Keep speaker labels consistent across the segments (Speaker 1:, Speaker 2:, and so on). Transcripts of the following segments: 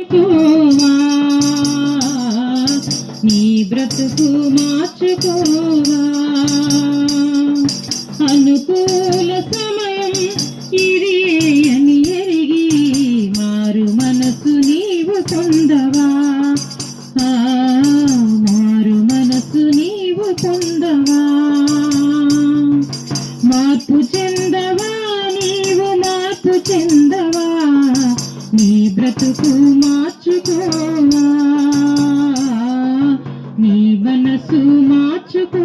Speaker 1: మార్చుకోవా, నీ బ్రతుకు మార్చుకోవా. అనుకూల సమయం ఇది అని ఎరిగి మారు మనసు నీవు పొందవా, మారు మనసు నీవు పొందవా. మార్పు చెందవా, నీవు మార్పు చెందవా, నీ బ్రతుకు మార్చుకోవా, నీ మనసు మార్చుకో.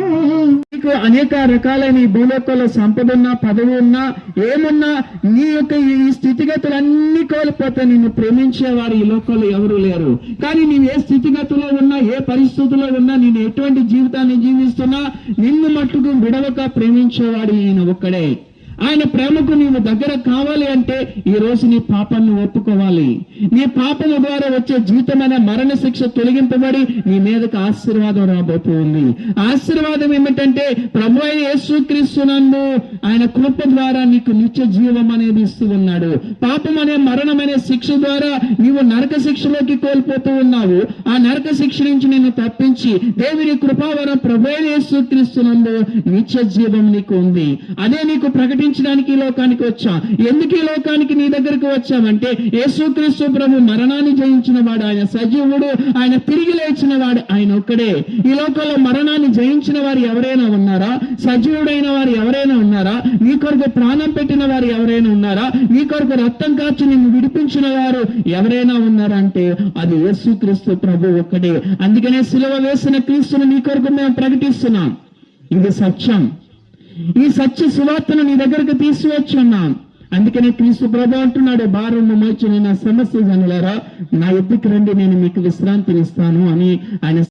Speaker 2: అనేక రకాలైన ఈ భూలోకంలో సంపద ఉన్నా, పదవి ఉన్నా, ఏమున్నా, నీ యొక్క ఈ స్థితిగతులన్నీ కోల్పోతే నిన్ను ప్రేమించేవారు ఈ లోకంలో ఎవరు లేరు. కానీ నీవు ఏ స్థితిగతుల్లో ఉన్నా, ఏ పరిస్థితుల్లో ఉన్నా, నేను ఎటువంటి జీవితాన్ని జీవిస్తున్నా, నిన్ను మట్టుకు విడవక ప్రేమించేవాడు ఈయన ఒక్కడే. ఆయన ప్రేమకు నీవు దగ్గర కావాలి అంటే ఈ రోజు నీ పాపాన్ని ఒప్పుకోవాలి. నీ పాపము ద్వారా వచ్చే జీవితమైన మరణ శిక్ష తొలగింపబడి నీ మీదకి ఆశీర్వాదం రాబోతుంది. ఆశీర్వాదం ఏమిటంటే ప్రభు అయిన యేసుక్రీస్తునందు ఆయన కృప ద్వారా నీకు నిత్య జీవం అనేది ఇస్తూ ఉన్నాడు. పాపం అనే మరణం అనే శిక్ష ద్వారా నీవు నరక శిక్షలోకి కోల్పోతూ ఉన్నావు. ఆ నరక శిక్ష నుంచి నిన్ను తప్పించి దేవుని కృపావరం ప్రభు అయిన యేసుక్రీస్తునందు నిత్య జీవం నీకు ఉంది. అదే నీకు ప్రకటించడానికి ఈ లోకానికి వచ్చా. ఎందుకు ఈ లోకానికి నీ దగ్గరకు వచ్చామంటే యేసుక్రీస్తు ప్రభు మరణాన్ని జయించిన వాడు, ఆయన సజీవుడు, ఆయన తిరిగి లేచిన వాడు ఆయన ఒక్కడే. ఈ లోకంలో మరణాన్ని జయించిన వారు ఎవరైనా ఉన్నారా? సజీవుడైన వారు ఎవరైనా ఉన్నారా? నీ కొరకు ప్రాణం పెట్టిన వారు ఎవరైనా ఉన్నారా? నీ కొరకు రక్తం కాచి నిన్ను విడిపించిన వారు ఎవరైనా ఉన్నారా అంటే అది యేసుక్రీస్తు ప్రభు ఒక్కడే. అందుకనే సిలువ వేసిన క్రీస్తును నీ కొరకు మేము ప్రకటిస్తున్నాం. ఇది సత్యం. ఈ సత్య సువార్తను నీ దగ్గరకు తీసుకువచ్చున్నాం. అందుకనే క్రీస్తు ప్రభు అంటున్నాడు, భారము మోచిన నా సమస్య జనులారా నా యొద్దకు రండి, నేను మీకు విశ్రాంతినిస్తాను అని ఆయన